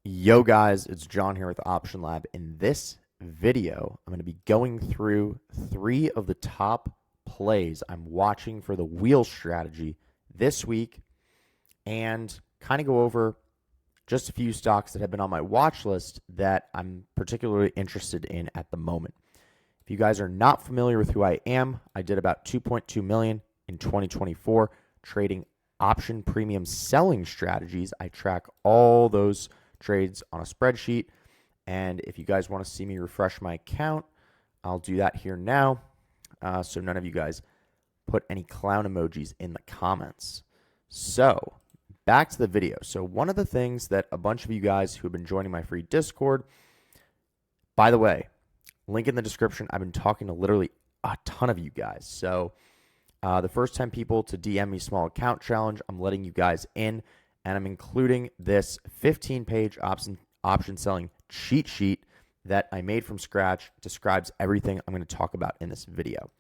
Yo guys, it's John here with Option Lab. In this video, I'm going to be going through 3 of the top plays I'm watching for the wheel strategy this week and kind of go over just a few stocks that have been on my watch list that I'm particularly interested in at the moment. If you guys are not familiar with who I am, I did about 2.2 million in 2024 trading option premium selling strategies. I track all those trades on a spreadsheet. And if you guys want to see me refresh my account, I'll do that here now. So none of you guys put any clown emojis in the comments. So back to the video. So one of the things that a bunch of you guys who have been joining my free Discord, by the way, link in the description. I've been talking to literally a ton of you guys. So the first 10 people to DM me small account challenge, I'm letting you guys in. And I'm including this 15-page option selling cheat sheet that I made from scratch. Describes everything I'm going to talk about in this video.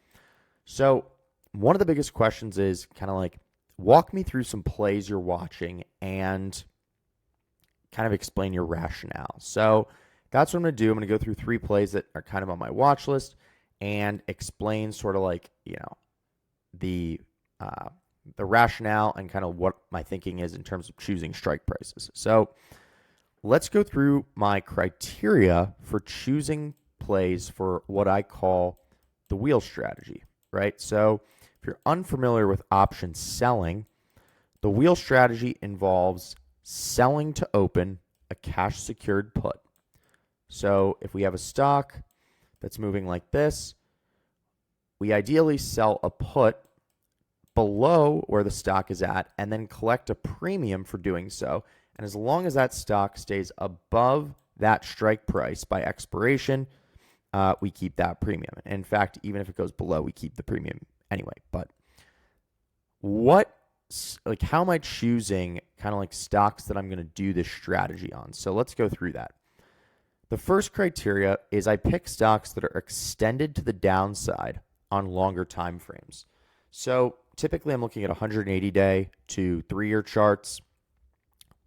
So one of the biggest questions is kind of like, walk me through some plays you're watching and kind of explain your rationale. So that's what I'm going to do. I'm going to go through 3 plays that are kind of on my watch list and explain sort of like, the rationale and kind of what my thinking is in terms of choosing strike prices. So let's go through my criteria for choosing plays for what I call the wheel strategy, right? So if you're unfamiliar with option selling, the wheel strategy involves selling to open a cash secured put. So if we have a stock that's moving like this, we ideally sell a put below where the stock is at and then collect a premium for doing so. And as long as that stock stays above that strike price by expiration, we keep that premium. In fact, even if it goes below, we keep the premium anyway. But how am I choosing kind of like stocks that I'm going to do this strategy on? So let's go through that. The first criteria is I pick stocks that are extended to the downside on longer time frames. So typically I'm looking at 180-day to 3-year charts,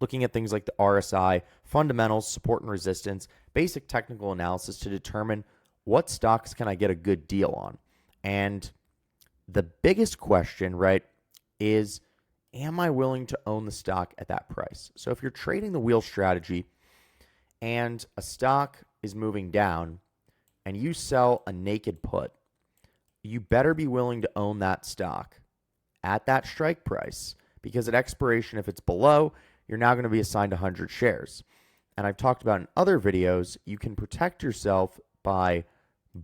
looking at things like the RSI, fundamentals, support and resistance, basic technical analysis to determine what stocks can I get a good deal on. And the biggest question, right, is am I willing to own the stock at that price? So if you're trading the wheel strategy and a stock is moving down and you sell a naked put, you better be willing to own that stock at that strike price, because at expiration, if it's below, you're now going to be assigned 100 shares. And I've talked about in other videos, you can protect yourself by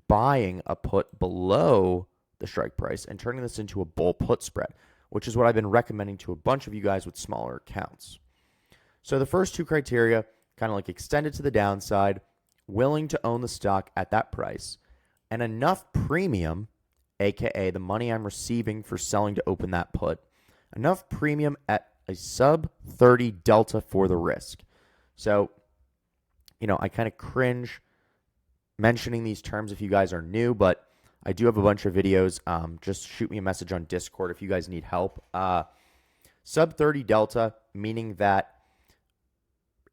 buying a put below the strike price and turning this into a bull put spread, which is what I've been recommending to a bunch of you guys with smaller accounts. So the first 2 criteria, kind of like extended to the downside, willing to own the stock at that price, and enough premium, aka the money I'm receiving for selling to open that put, enough premium at a sub 30 delta for the risk. So, I kind of cringe mentioning these terms if you guys are new, but I do have a bunch of videos. Just shoot me a message on Discord if you guys need help. Sub 30 delta, meaning that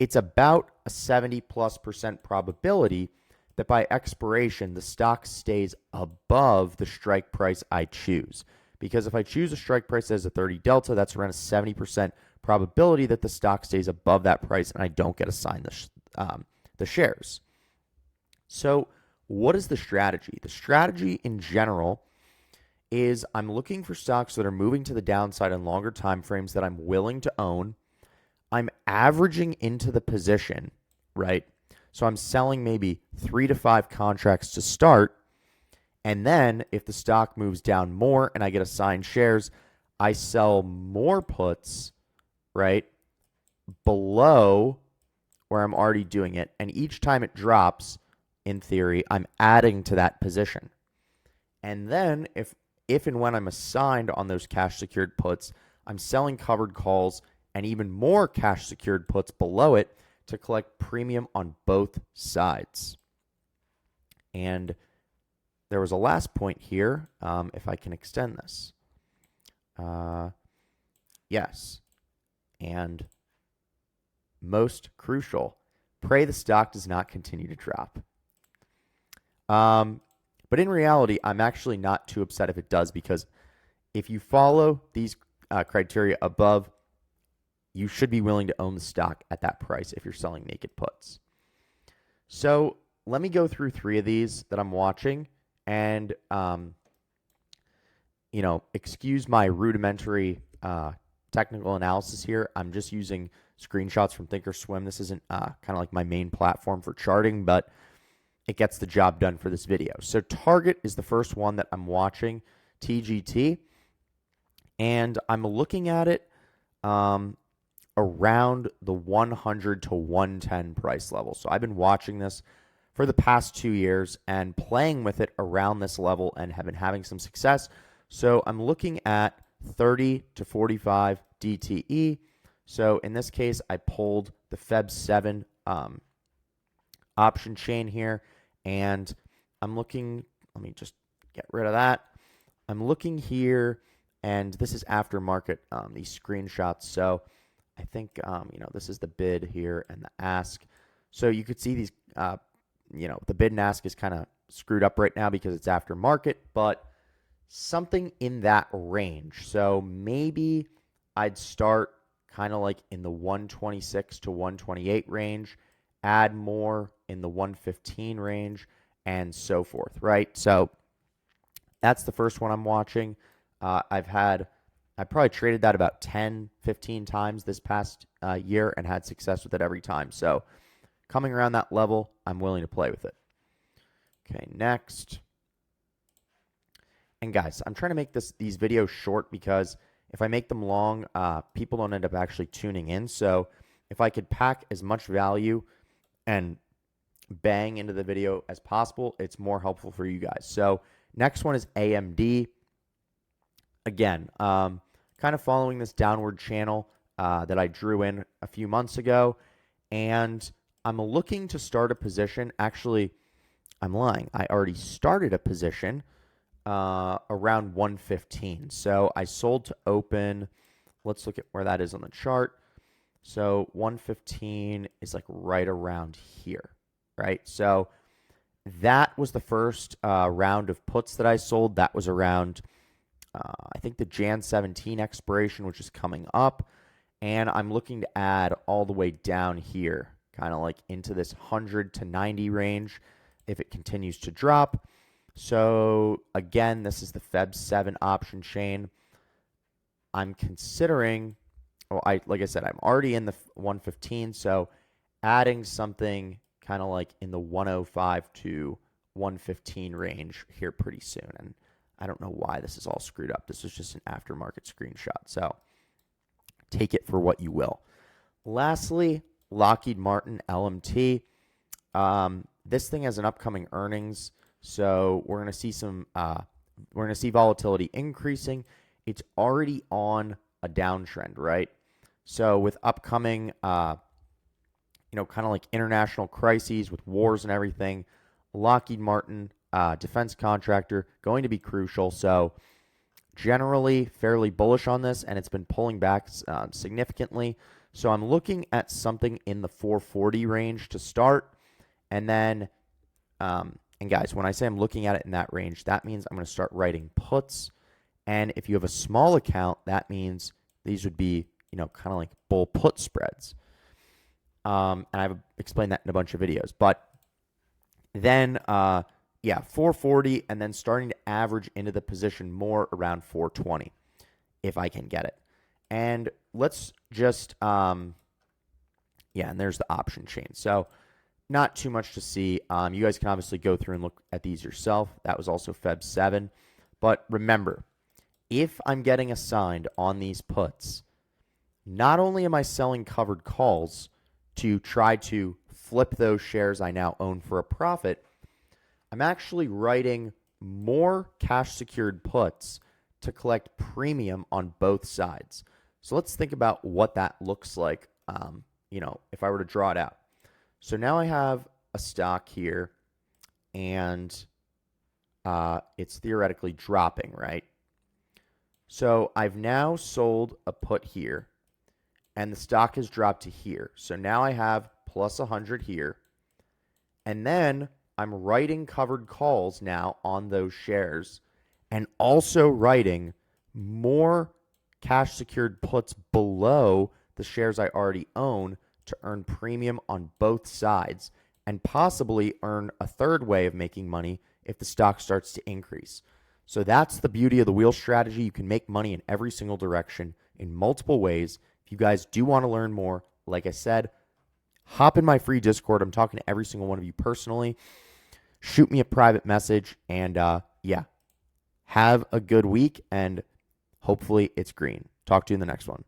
it's about a 70+% probability that by expiration, the stock stays above the strike price I choose. Because if I choose a strike price as a 30 delta, that's around a 70% probability that the stock stays above that price and I don't get assigned the shares. So what is the strategy? The strategy in general is I'm looking for stocks that are moving to the downside in longer time frames that I'm willing to own. I'm averaging into the position, right? So I'm selling maybe 3 to 5 contracts to start. And then if the stock moves down more and I get assigned shares, I sell more puts, right, below where I'm already doing it. And each time it drops, in theory, I'm adding to that position. And then if and when I'm assigned on those cash secured puts, I'm selling covered calls and even more cash secured puts below it to collect premium on both sides. And there was a last point here, if I can extend this. Yes. And most crucial, Pray the stock does not continue to drop. But in reality, I'm actually not too upset if it does, because if you follow these criteria above, you should be willing to own the stock at that price if you're selling naked puts. So let me go through 3 of these that I'm watching, and excuse my rudimentary technical analysis here. I'm just using screenshots from Thinkorswim. This isn't kind of like my main platform for charting, but it gets the job done for this video. So Target is the first one that I'm watching, TGT, and I'm looking at it around the 100 to 110 price level. So I've been watching this for the past 2 years and playing with it around this level and have been having some success. So I'm looking at 30 to 45 DTE. So in this case, I pulled the Feb 7 option chain here, and I'm looking, let me just get rid of that. I'm looking here, and this is aftermarket, these screenshots. So I think, this is the bid here and the ask. So you could see these, the bid and ask is kind of screwed up right now because it's aftermarket, but something in that range. So maybe I'd start kind of like in the 126 to 128 range, add more in the 115 range, and so forth, right? So that's the first one I'm watching. I probably traded that about 10, 15 times this past year and had success with it every time. So coming around that level, I'm willing to play with it. Okay, next. And guys, I'm trying to make these videos short because if I make them long, people don't end up actually tuning in. So if I could pack as much value and bang into the video as possible, it's more helpful for you guys. So next one is AMD. Again, kind of following this downward channel that I drew in a few months ago. And I'm looking to start a position. Actually, I'm lying. I already started a position around 115. So I sold to open. Let's look at where that is on the chart. So 115 is like right around here, right? So that was the first round of puts that I sold. That was around, I think, the Jan 17 expiration, which is coming up. And I'm looking to add all the way down here, kind of like into this 100 to 90 range if it continues to drop. So again, this is the Feb 7 option chain. I'm considering, like I said, I'm already in the 115, so adding something kind of like in the 105 to 115 range here pretty soon. And I don't know why this is all screwed up. This is just an aftermarket screenshot, so take it for what you will. Lastly, Lockheed Martin, LMT. This thing has an upcoming earnings. So we're going to see we're going to see volatility increasing. It's already on a downtrend, right? So with upcoming, kind of like international crises with wars and everything, Lockheed Martin, defense contractor, going to be crucial. So generally fairly bullish on this, and it's been pulling back significantly. So I'm looking at something in the 440 range to start, and then and guys, when I say I'm looking at it in that range, that means I'm going to start writing puts. And if you have a small account, that means these would be, kind of like bull put spreads. And I've explained that in a bunch of videos. But then, 440, and then starting to average into the position more around 420 if I can get it. And let's just, and there's the option chain. So not too much to see. You guys can obviously go through and look at these yourself. That was also Feb 7. But remember, if I'm getting assigned on these puts, not only am I selling covered calls to try to flip those shares I now own for a profit, I'm actually writing more cash secured puts to collect premium on both sides. So let's think about what that looks like, if I were to draw it out. So now I have a stock here, and it's theoretically dropping, right? So I've now sold a put here, and the stock has dropped to here. So now I have plus 100 here. And then I'm writing covered calls now on those shares and also writing more cash secured puts below the shares I already own to earn premium on both sides and possibly earn a third way of making money if the stock starts to increase. So that's the beauty of the wheel strategy. You can make money in every single direction in multiple ways. If you guys do want to learn more, like I said, hop in my free Discord. I'm talking to every single one of you personally. Shoot me a private message, and yeah, have a good week, and hopefully it's green. Talk to you in the next one.